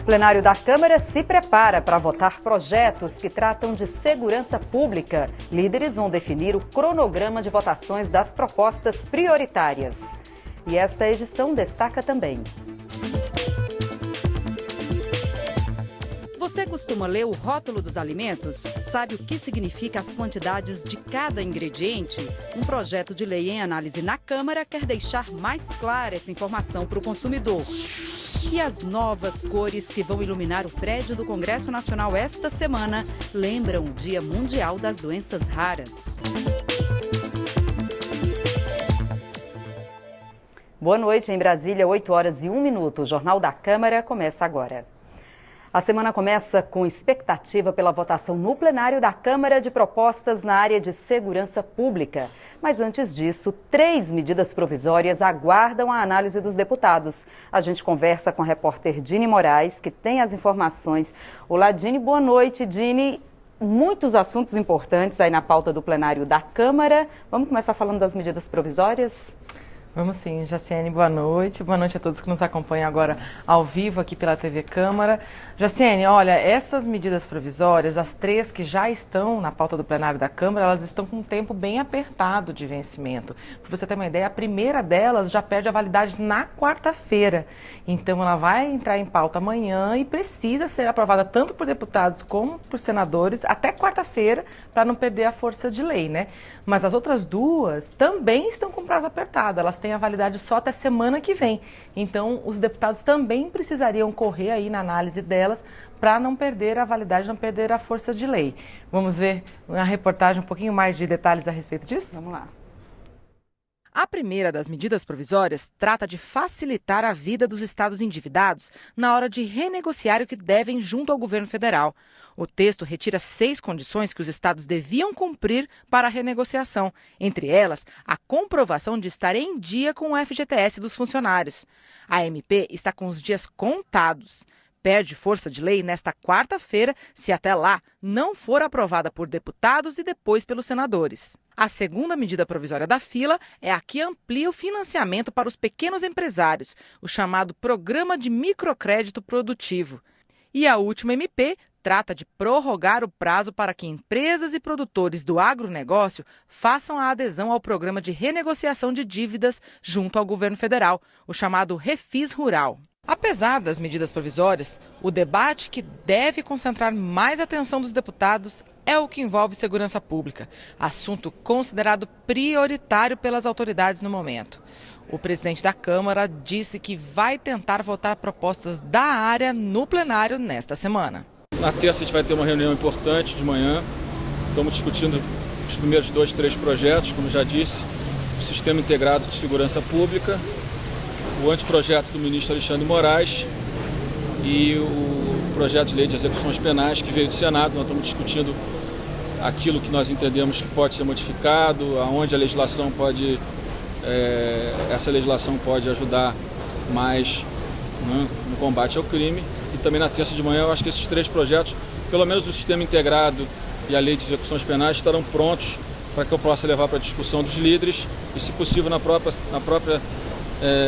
plenário da Câmara se prepara para votar projetos que tratam de segurança pública. Líderes vão definir o cronograma de votações das propostas prioritárias. E esta edição destaca também: você costuma ler o rótulo dos alimentos? Sabe o que significa as quantidades de cada ingrediente? Um projeto de lei em análise na Câmara quer deixar mais clara essa informação para o consumidor. E as novas cores que vão iluminar o prédio do Congresso Nacional esta semana lembram o Dia Mundial das Doenças Raras. Boa noite em Brasília, 8h01. O Jornal da Câmara começa agora. A semana começa com expectativa pela votação no plenário da Câmara de propostas na área de segurança pública. Mas antes disso, 3 medidas provisórias aguardam a análise dos deputados. A gente conversa com a repórter Dini Moraes, que tem as informações. Olá, Dini, boa noite. Dini, muitos assuntos importantes aí na pauta do plenário da Câmara. Vamos começar falando das medidas provisórias? Vamos sim, Jaciene, boa noite. Boa noite a todos que nos acompanham agora ao vivo aqui pela TV Câmara. Jaciene, olha, essas medidas provisórias, as 3 que já estão na pauta do plenário da Câmara, elas estão com um tempo bem apertado de vencimento. Para você ter uma ideia, a primeira delas já perde a validade na quarta-feira. Então ela vai entrar em pauta amanhã e precisa ser aprovada tanto por deputados como por senadores até quarta-feira, para não perder a força de lei, né? Mas as outras 2 também estão com prazo apertado. Elas têm a validade só até semana que vem. Então, os deputados também precisariam correr aí na análise delas para não perder a validade, não perder a força de lei. Vamos ver na reportagem um pouquinho mais de detalhes a respeito disso? Vamos lá. A primeira das medidas provisórias trata de facilitar a vida dos estados endividados na hora de renegociar o que devem junto ao governo federal. O texto retira 6 condições que os estados deviam cumprir para a renegociação, entre elas a comprovação de estar em dia com o FGTS dos funcionários. A MP está com os dias contados. Perde força de lei nesta quarta-feira, se até lá não for aprovada por deputados e depois pelos senadores. A segunda medida provisória da fila é a que amplia o financiamento para os pequenos empresários, o chamado Programa de Microcrédito Produtivo. E a última MP trata de prorrogar o prazo para que empresas e produtores do agronegócio façam a adesão ao Programa de Renegociação de Dívidas junto ao governo federal, o chamado Refis Rural. Apesar das medidas provisórias, o debate que deve concentrar mais atenção dos deputados é o que envolve segurança pública, assunto considerado prioritário pelas autoridades no momento. O presidente da Câmara disse que vai tentar votar propostas da área no plenário nesta semana. Na terça a gente vai ter uma reunião importante de manhã. Estamos discutindo os primeiros 2, 3 projetos, como já disse, o Sistema Integrado de Segurança Pública, o anteprojeto do ministro Alexandre Moraes e o projeto de lei de execuções penais que veio do Senado. Nós estamos discutindo aquilo que nós entendemos que pode ser modificado, aonde a legislação pode, essa legislação pode ajudar mais, né, no combate ao crime. E também na terça de manhã eu acho que esses 3 projetos, pelo menos o Sistema Integrado e a Lei de Execuções Penais, estarão prontos para que eu possa levar para a discussão dos líderes e, se possível, na própria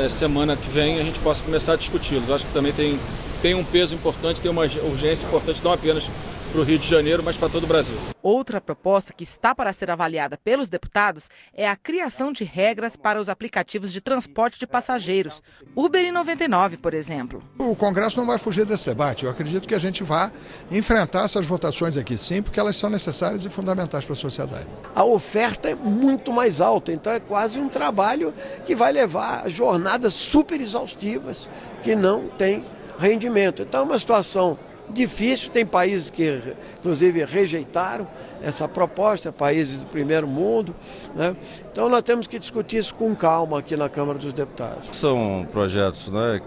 semana que vem a gente possa começar a discuti-los. Acho que também tem um peso importante, tem uma urgência importante, não apenas para o Rio de Janeiro, mas para todo o Brasil. Outra proposta que está para ser avaliada pelos deputados é a criação de regras para os aplicativos de transporte de passageiros, Uber e 99, por exemplo. O Congresso não vai fugir desse debate. Eu acredito que a gente vai enfrentar essas votações aqui sim, porque elas são necessárias e fundamentais para a sociedade. A oferta é muito mais alta, então é quase um trabalho que vai levar a jornadas super exaustivas que não tem rendimento. Então é uma situação difícil, tem países que inclusive rejeitaram essa proposta, países do primeiro mundo, né? Então nós temos que discutir isso com calma aqui na Câmara dos Deputados. São projetos, né,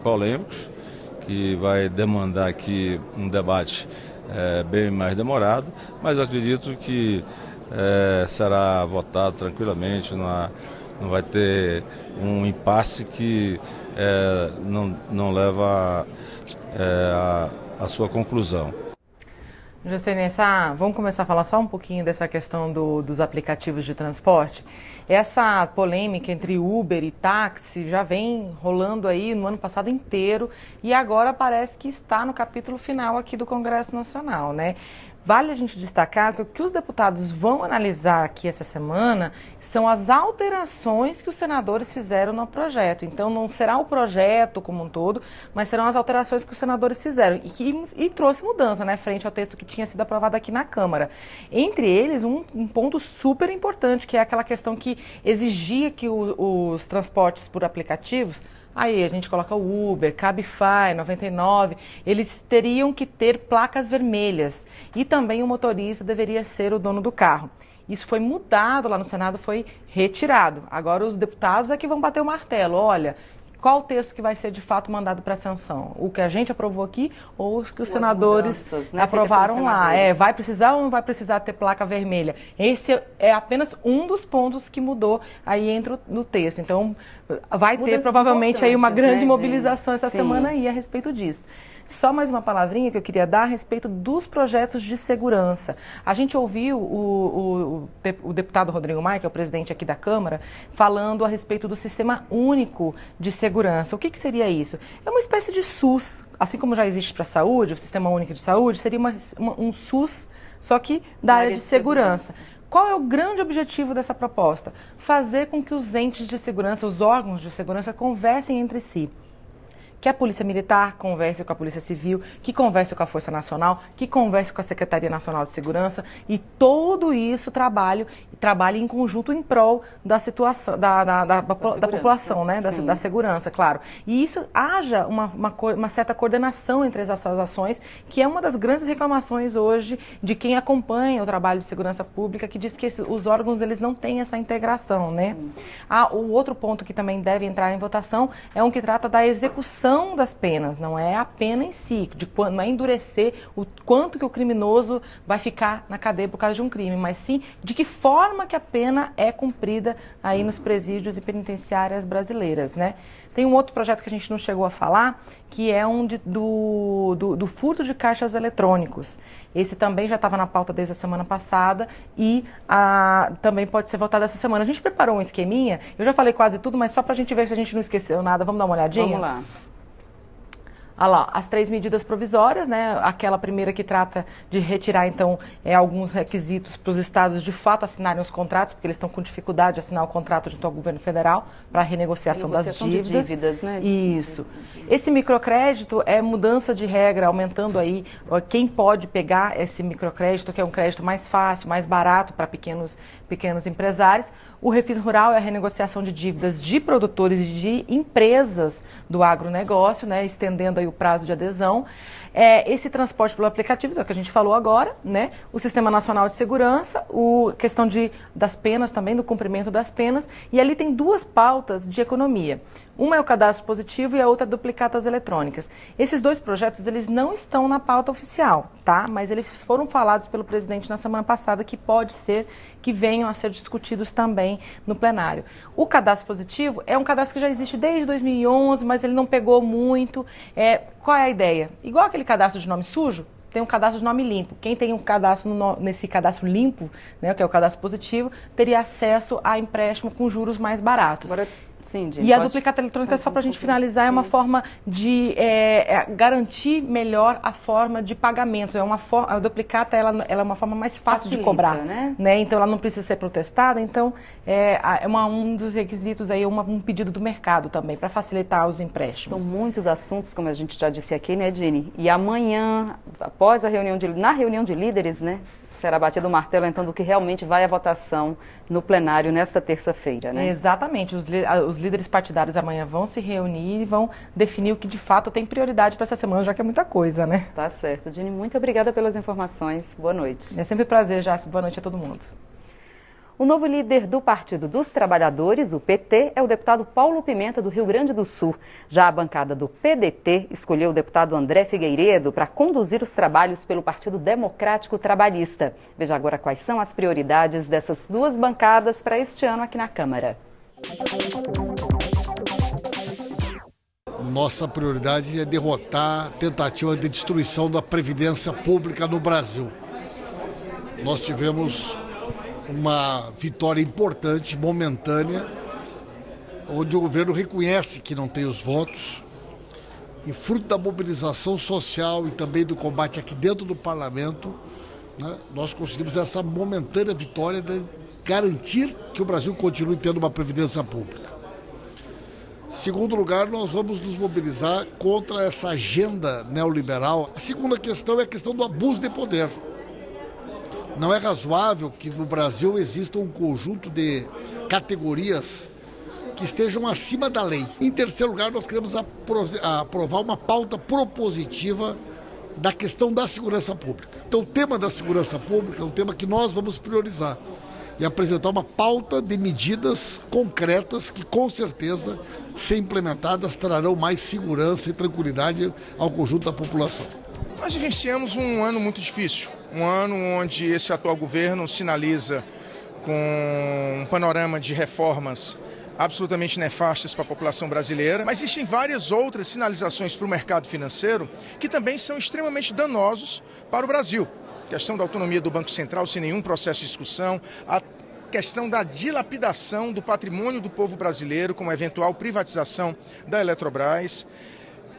polêmicos, que vai demandar aqui um debate bem mais demorado, mas eu acredito que será votado tranquilamente, não vai ter um impasse que não leva a sua conclusão. Jacene, vamos começar a falar só um pouquinho dessa questão dos aplicativos de transporte. Essa polêmica entre Uber e táxi já vem rolando aí no ano passado inteiro e agora parece que está no capítulo final aqui do Congresso Nacional, né? Vale a gente destacar que o que os deputados vão analisar aqui essa semana são as alterações que os senadores fizeram no projeto. Então, não será o projeto como um todo, mas serão as alterações que os senadores fizeram e trouxe mudança, né, frente ao texto que tinha sido aprovado aqui na Câmara. Entre eles, um ponto super importante, que é aquela questão que exigia que os transportes por aplicativos, aí a gente coloca o Uber, Cabify, 99, eles teriam que ter placas vermelhas e também o motorista deveria ser o dono do carro. Isso foi mudado lá no Senado, foi retirado. Agora os deputados é que vão bater o martelo, olha, qual o texto que vai ser de fato mandado para sanção? O que a gente aprovou aqui ou os que os senadores aprovaram lá? Vai precisar ou não vai precisar ter placa vermelha? Esse é apenas um dos pontos que mudou aí no texto. Então, vai ter provavelmente aí uma grande mobilização essa semana aí a respeito disso. Só mais uma palavrinha que eu queria dar a respeito dos projetos de segurança. A gente ouviu o deputado Rodrigo Maia, que é o presidente aqui da Câmara, falando a respeito do Sistema Único de Segurança. O que seria isso? É uma espécie de SUS, assim como já existe para a saúde, o Sistema Único de Saúde, seria um SUS, só que da área de segurança. Qual é o grande objetivo dessa proposta? Fazer com que os entes de segurança, os órgãos de segurança, conversem entre si. Que a Polícia Militar converse com a Polícia Civil, que converse com a Força Nacional, que converse com a Secretaria Nacional de Segurança e todo isso trabalhe em conjunto em prol da situação, da população, né? Da segurança, claro. E isso haja uma certa coordenação entre essas ações, que é uma das grandes reclamações hoje de quem acompanha o trabalho de segurança pública, que diz que os órgãos eles não têm essa integração, né? O outro ponto que também deve entrar em votação é um que trata da execução das penas, não é a pena em si, não é endurecer o quanto que o criminoso vai ficar na cadeia por causa de um crime, mas sim de que forma que a pena é cumprida aí nos presídios e penitenciárias brasileiras, né? Tem um outro projeto que a gente não chegou a falar, que é do furto de caixas eletrônicos. Esse também já estava na pauta desde a semana passada e também pode ser votado essa semana. A gente preparou um esqueminha, eu já falei quase tudo, mas só para a gente ver se a gente não esqueceu nada, vamos dar uma olhadinha? Vamos lá. Olha lá, as 3 medidas provisórias, né? Aquela primeira que trata de retirar, então, alguns requisitos para os estados de fato assinarem os contratos, porque eles estão com dificuldade de assinar o contrato junto ao governo federal para a renegociação das dívidas. De dívidas, né? Isso. Esse microcrédito é mudança de regra, aumentando aí quem pode pegar esse microcrédito, que é um crédito mais fácil, mais barato para pequenos empresários. O Refis Rural é a renegociação de dívidas de produtores e de empresas do agronegócio, né? Estendendo aí o prazo de adesão. Esse transporte pelo aplicativo, é o que a gente falou agora, né? O Sistema Nacional de Segurança, questão das penas também, do cumprimento das penas, e ali tem 2 pautas de economia. Uma é o cadastro positivo e a outra duplicatas eletrônicas. Esses 2 projetos, eles não estão na pauta oficial, tá? Mas eles foram falados pelo presidente na semana passada que pode ser que venham a ser discutidos também no plenário. O cadastro positivo é um cadastro que já existe desde 2011, mas ele não pegou muito. Qual é a ideia? Igual aquele cadastro de nome sujo, tem um cadastro de nome limpo. Quem tem um cadastro nesse cadastro limpo, né, que é o cadastro positivo, teria acesso a empréstimo com juros mais baratos. Agora, sim, e a duplicata eletrônica, só para a gente finalizar, é uma forma de garantir melhor a forma de pagamento. A duplicata ela é uma forma mais fácil de cobrar, né? Então ela não precisa ser protestada. Então um dos requisitos aí, um pedido do mercado também para facilitar os empréstimos. São muitos assuntos, como a gente já disse aqui, né, Dini? E amanhã, após na reunião de líderes, né? Será batido o martelo, então, do que realmente vai à votação no plenário nesta terça-feira, né? Exatamente. Os líderes partidários amanhã vão se reunir e vão definir o que, de fato, tem prioridade para essa semana, já que é muita coisa, né? Tá certo. Dini, muito obrigada pelas informações. Boa noite. É sempre um prazer, Jace. Boa noite a todo mundo. O novo líder do Partido dos Trabalhadores, o PT, é o deputado Paulo Pimenta, do Rio Grande do Sul. Já a bancada do PDT escolheu o deputado André Figueiredo para conduzir os trabalhos pelo Partido Democrático Trabalhista. Veja agora quais são as prioridades dessas 2 bancadas para este ano aqui na Câmara. Nossa prioridade é derrotar a tentativa de destruição da Previdência Pública no Brasil. Nós tivemos uma vitória importante, momentânea, onde o governo reconhece que não tem os votos e, fruto da mobilização social e também do combate aqui dentro do parlamento, né, nós conseguimos essa momentânea vitória de garantir que o Brasil continue tendo uma Previdência Pública. Segundo lugar, nós vamos nos mobilizar contra essa agenda neoliberal. A segunda questão é a questão do abuso de poder. Não é razoável que no Brasil exista um conjunto de categorias que estejam acima da lei. Em terceiro lugar, nós queremos aprovar uma pauta propositiva da questão da segurança pública. Então, o tema da segurança pública é um tema que nós vamos priorizar e apresentar uma pauta de medidas concretas que, com certeza, se implementadas, trarão mais segurança e tranquilidade ao conjunto da população. Nós vivenciamos um ano muito difícil, um ano onde esse atual governo sinaliza com um panorama de reformas absolutamente nefastas para a população brasileira, mas existem várias outras sinalizações para o mercado financeiro que também são extremamente danosos para o Brasil. A questão da autonomia do Banco Central sem nenhum processo de discussão, a questão da dilapidação do patrimônio do povo brasileiro, como a eventual privatização da Eletrobras,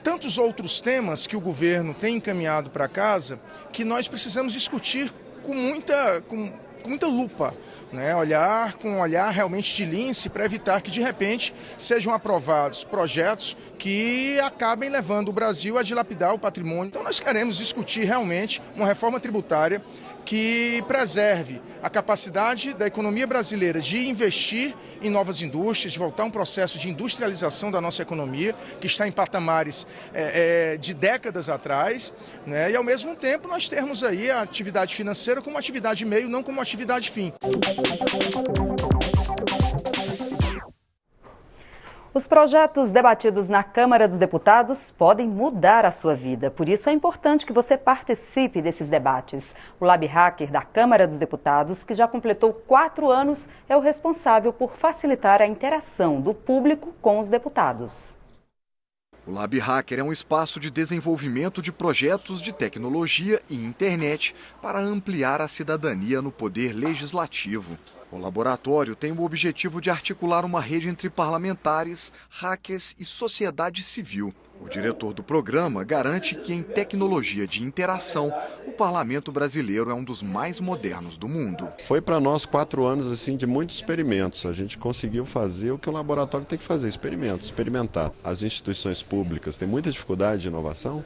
tantos outros temas que o governo tem encaminhado para casa que nós precisamos discutir com muita lupa, né? Olhar com um olhar realmente de lince para evitar que de repente sejam aprovados projetos que acabem levando o Brasil a dilapidar o patrimônio. Então nós queremos discutir realmente uma reforma tributária que preserve a capacidade da economia brasileira de investir em novas indústrias, de voltar a um processo de industrialização da nossa economia, que está em patamares de décadas atrás, né? E ao mesmo tempo nós termos aí a atividade financeira como atividade meio, não como atividade fim. Os projetos debatidos na Câmara dos Deputados podem mudar a sua vida. Por isso é importante que você participe desses debates. O Lab Hacker da Câmara dos Deputados, que já completou 4 anos, é o responsável por facilitar a interação do público com os deputados. O Lab Hacker é um espaço de desenvolvimento de projetos de tecnologia e internet para ampliar a cidadania no poder legislativo. O laboratório tem o objetivo de articular uma rede entre parlamentares, hackers e sociedade civil. O diretor do programa garante que em tecnologia de interação, o parlamento brasileiro é um dos mais modernos do mundo. Foi para nós 4 anos assim, de muitos experimentos. A gente conseguiu fazer o que o laboratório tem que fazer, experimentar. As instituições públicas têm muita dificuldade de inovação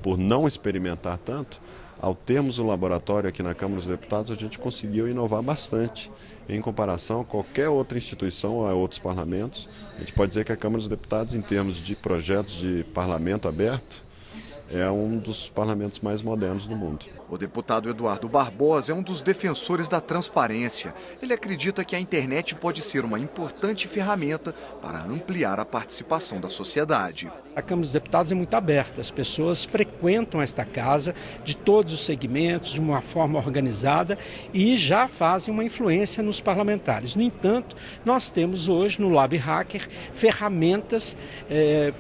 por não experimentar tanto. Ao termos o laboratório aqui na Câmara dos Deputados, a gente conseguiu inovar bastante em comparação a qualquer outra instituição ou a outros parlamentos. A gente pode dizer que a Câmara dos Deputados, em termos de projetos de parlamento aberto, é um dos parlamentos mais modernos do mundo. O deputado Eduardo Barbosa é um dos defensores da transparência. Ele acredita que a internet pode ser uma importante ferramenta para ampliar a participação da sociedade. A Câmara dos Deputados é muito aberta, as pessoas frequentam esta casa de todos os segmentos, de uma forma organizada e já fazem uma influência nos parlamentares. No entanto, nós temos hoje no Lab Hacker ferramentas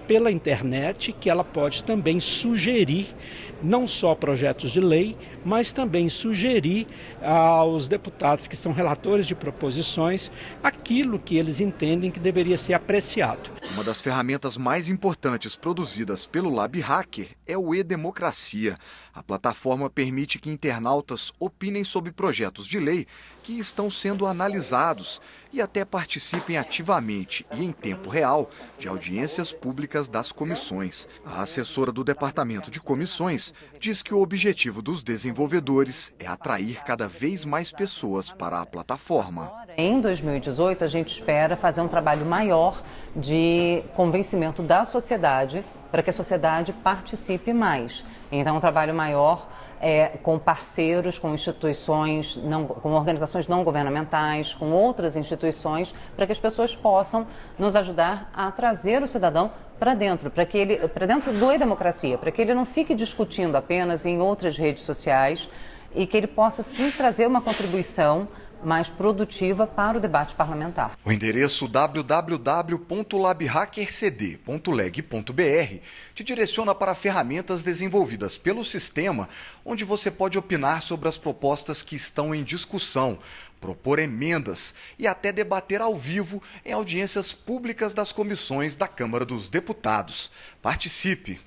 pela internet que ela pode também sugerir não só projetos de lei, mas também sugerir aos deputados que são relatores de proposições aquilo que eles entendem que deveria ser apreciado. Uma das ferramentas mais importantes produzidas pelo Lab Hacker é o E-Democracia. A plataforma permite que internautas opinem sobre projetos de lei que estão sendo analisados e até participem ativamente e em tempo real de audiências públicas das comissões. A assessora do Departamento de Comissões diz que o objetivo dos desenvolvedores é atrair cada vez mais pessoas para a plataforma. Em 2018, a gente espera fazer um trabalho maior de convencimento da sociedade para que a sociedade participe mais. Então, um trabalho maior com parceiros, com instituições, com organizações não governamentais, com outras instituições, para que as pessoas possam nos ajudar a trazer o cidadão para dentro do E-Democracia, para que ele não fique discutindo apenas em outras redes sociais e que ele possa sim trazer uma contribuição mais produtiva para o debate parlamentar. O endereço www.labhackercd.leg.br te direciona para ferramentas desenvolvidas pelo sistema, onde você pode opinar sobre as propostas que estão em discussão, propor emendas e até debater ao vivo em audiências públicas das comissões da Câmara dos Deputados. Participe!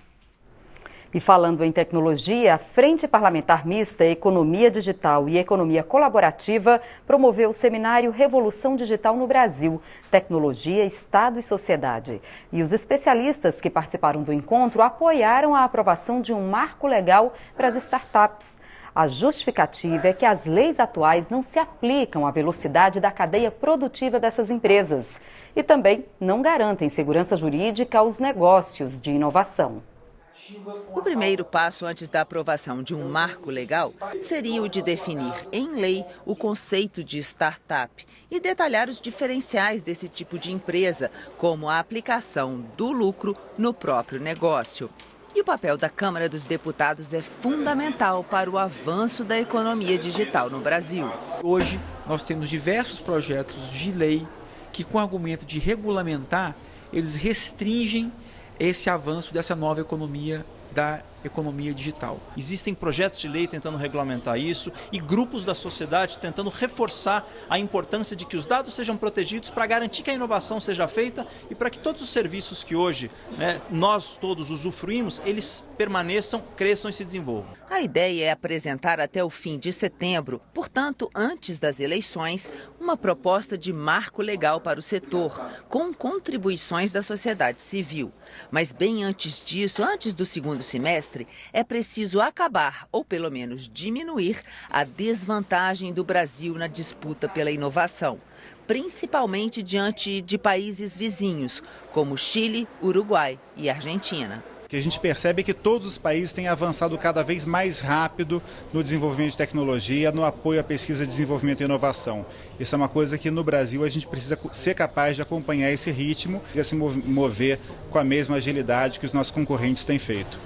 E falando em tecnologia, a Frente Parlamentar Mista Economia Digital e Economia Colaborativa promoveu o seminário Revolução Digital no Brasil, Tecnologia, Estado e Sociedade. E os especialistas que participaram do encontro apoiaram a aprovação de um marco legal para as startups. A justificativa é que as leis atuais não se aplicam à velocidade da cadeia produtiva dessas empresas e também não garantem segurança jurídica aos negócios de inovação. O primeiro passo antes da aprovação de um marco legal seria o de definir em lei o conceito de startup e detalhar os diferenciais desse tipo de empresa, como a aplicação do lucro no próprio negócio. E o papel da Câmara dos Deputados é fundamental para o avanço da economia digital no Brasil. Hoje nós temos diversos projetos de lei que, com o argumento de regulamentar, eles restringem esse avanço dessa nova economia, da economia digital. Existem projetos de lei tentando regulamentar isso e grupos da sociedade tentando reforçar a importância de que os dados sejam protegidos para garantir que a inovação seja feita e para que todos os serviços que hoje nós todos usufruímos, eles permaneçam, cresçam e se desenvolvam. A ideia é apresentar até o fim de setembro, portanto, antes das eleições, uma proposta de marco legal para o setor, com contribuições da sociedade civil. Mas bem antes disso, antes do segundo semestre, é preciso acabar, ou pelo menos diminuir, a desvantagem do Brasil na disputa pela inovação, principalmente diante de países vizinhos, como Chile, Uruguai e Argentina. O que a gente percebe é que todos os países têm avançado cada vez mais rápido no desenvolvimento de tecnologia, no apoio à pesquisa, desenvolvimento e inovação. Isso é uma coisa que no Brasil a gente precisa ser capaz de acompanhar esse ritmo e se mover com a mesma agilidade que os nossos concorrentes têm feito.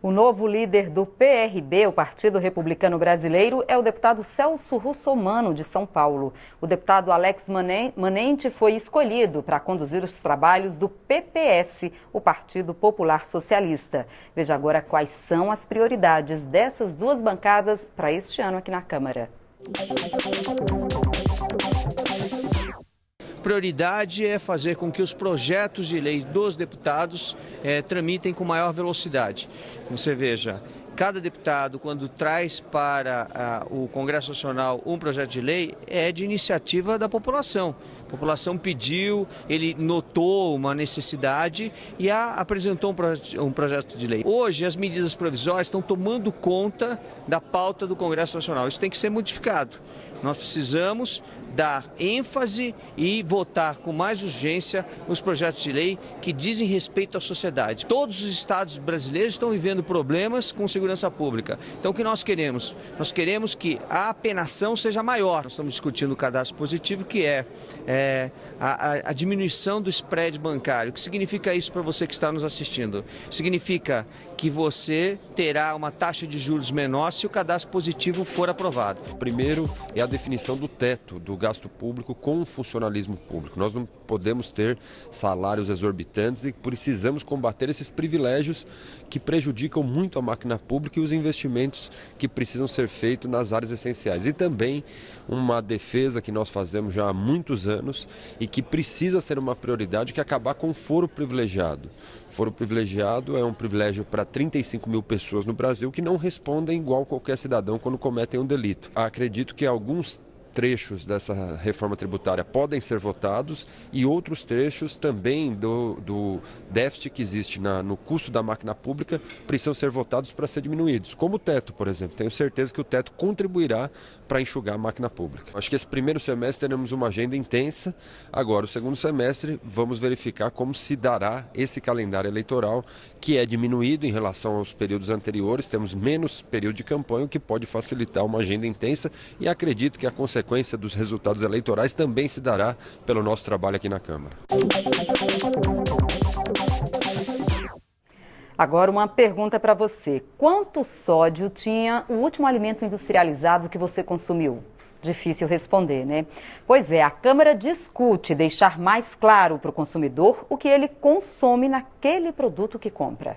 O novo líder do PRB, o Partido Republicano Brasileiro, é o deputado Celso Russomano, de São Paulo. O deputado Alex Manente foi escolhido para conduzir os trabalhos do PPS, o Partido Popular Socialista. Veja agora quais são as prioridades dessas duas bancadas para este ano aqui na Câmara. Prioridade é fazer com que os projetos de lei dos deputados tramitem com maior velocidade. Você veja, cada deputado, quando traz para o Congresso Nacional um projeto de lei, é de iniciativa da população. A população pediu, ele notou uma necessidade e apresentou um projeto de lei. Hoje, as medidas provisórias estão tomando conta da pauta do Congresso Nacional. Isso tem que ser modificado. Nós precisamos dar ênfase e votar com mais urgência os projetos de lei que dizem respeito à sociedade. Todos os estados brasileiros estão vivendo problemas com segurança pública. Então o que nós queremos? Nós queremos que a apenação seja maior. Nós estamos discutindo o cadastro positivo, que é a diminuição do spread bancário. O que significa isso para você que está nos assistindo? Significa que você terá uma taxa de juros menor se o cadastro positivo for aprovado. Primeiro é a definição do teto do gasto público com o funcionalismo público. Nós não podemos ter salários exorbitantes e precisamos combater esses privilégios que prejudicam muito a máquina pública e os investimentos que precisam ser feitos nas áreas essenciais. E também uma defesa que nós fazemos já há muitos anos e que precisa ser uma prioridade, que é acabar com o foro privilegiado. Foro privilegiado é um privilégio para 35 mil pessoas no Brasil que não respondem igual qualquer cidadão quando cometem um delito. Acredito que alguns trechos dessa reforma tributária podem ser votados e outros trechos também do déficit que existe no custo da máquina pública precisam ser votados para ser diminuídos, como o teto, por exemplo. Tenho certeza que o teto contribuirá para enxugar a máquina pública. Acho que esse primeiro semestre teremos uma agenda intensa. Agora, o segundo semestre, vamos verificar como se dará esse calendário eleitoral, que é diminuído em relação aos períodos anteriores. Temos menos período de campanha, o que pode facilitar uma agenda intensa, e acredito que a consequência dos resultados eleitorais também se dará pelo nosso trabalho aqui na Câmara. Agora uma pergunta para você. Quanto sódio tinha o último alimento industrializado que você consumiu? Difícil responder, né? Pois é, a Câmara discute deixar mais claro para o consumidor o que ele consome naquele produto que compra.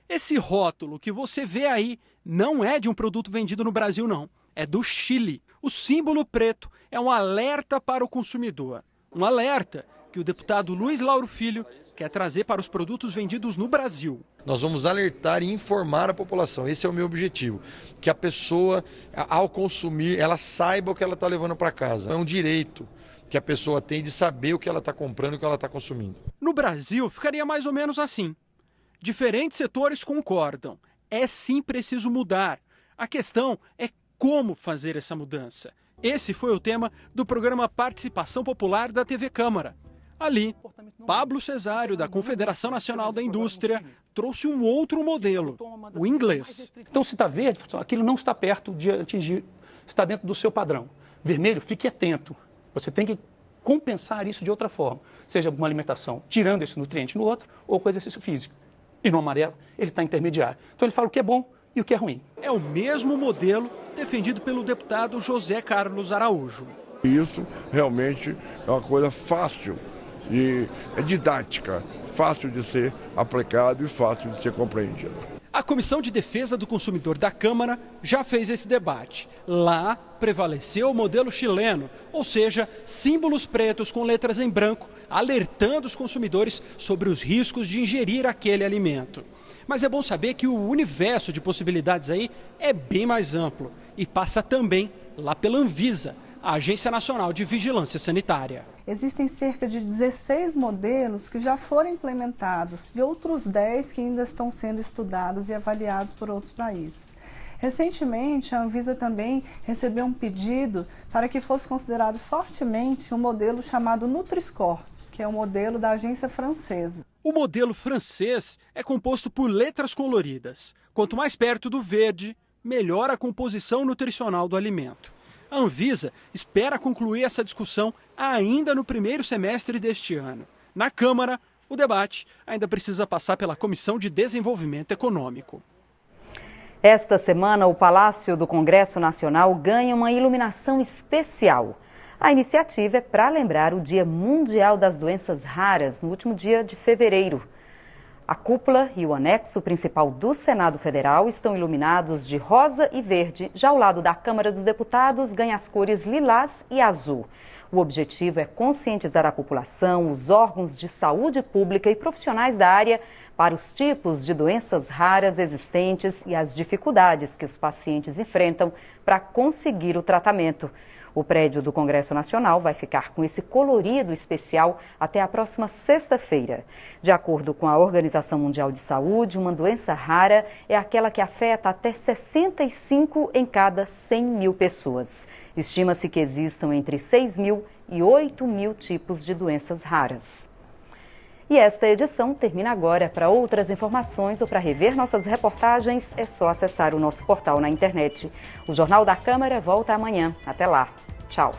Esse rótulo que você vê aí não é de um produto vendido no Brasil, não. É do Chile. O símbolo preto é um alerta para o consumidor. Um alerta que o deputado Luiz Lauro Filho quer trazer para os produtos vendidos no Brasil. Nós vamos alertar e informar a população. Esse é o meu objetivo. Que a pessoa, ao consumir, ela saiba o que ela está levando para casa. É um direito que a pessoa tem de saber o que ela está comprando e o que ela está consumindo. No Brasil, ficaria mais ou menos assim. Diferentes setores concordam. É sim preciso mudar. A questão é como fazer essa mudança. Esse foi o tema do programa Participação Popular da TV Câmara. Ali, Pablo Cesário, da Confederação Nacional da Indústria, trouxe um outro modelo, o inglês. Então, se está verde, aquilo não está perto de atingir, está dentro do seu padrão. Vermelho, fique atento. Você tem que compensar isso de outra forma, seja uma alimentação tirando esse nutriente no outro ou com exercício físico. E no amarelo, ele está intermediário. Então, ele fala o que é bom e o que é ruim. É o mesmo modelo defendido pelo deputado José Carlos Araújo. Isso realmente é uma coisa fácil e é didática, fácil de ser aplicado e fácil de ser compreendido. A Comissão de Defesa do Consumidor da Câmara já fez esse debate. Lá prevaleceu o modelo chileno, ou seja, símbolos pretos com letras em branco, alertando os consumidores sobre os riscos de ingerir aquele alimento. Mas é bom saber que o universo de possibilidades aí é bem mais amplo e passa também lá pela Anvisa, a Agência Nacional de Vigilância Sanitária. Existem cerca de 16 modelos que já foram implementados e outros 10 que ainda estão sendo estudados e avaliados por outros países. Recentemente, a Anvisa também recebeu um pedido para que fosse considerado fortemente um modelo chamado Nutri-Score, que é um modelo da agência francesa. O modelo francês é composto por letras coloridas. Quanto mais perto do verde, melhor a composição nutricional do alimento. A Anvisa espera concluir essa discussão ainda no primeiro semestre deste ano. Na Câmara, o debate ainda precisa passar pela Comissão de Desenvolvimento Econômico. Esta semana, o Palácio do Congresso Nacional ganha uma iluminação especial. A iniciativa é para lembrar o Dia Mundial das Doenças Raras, no último dia de fevereiro. A cúpula e o anexo principal do Senado Federal estão iluminados de rosa e verde. Já ao lado da Câmara dos Deputados ganha as cores lilás e azul. O objetivo é conscientizar a população, os órgãos de saúde pública e profissionais da área para os tipos de doenças raras existentes e as dificuldades que os pacientes enfrentam para conseguir o tratamento. O prédio do Congresso Nacional vai ficar com esse colorido especial até a próxima sexta-feira. De acordo com a Organização Mundial de Saúde, uma doença rara é aquela que afeta até 65 em cada 100 mil pessoas. Estima-se que existam entre 6 mil e 8 mil tipos de doenças raras. E esta edição termina agora. Para outras informações ou para rever nossas reportagens, é só acessar o nosso portal na internet. O Jornal da Câmara volta amanhã. Até lá. Tchau.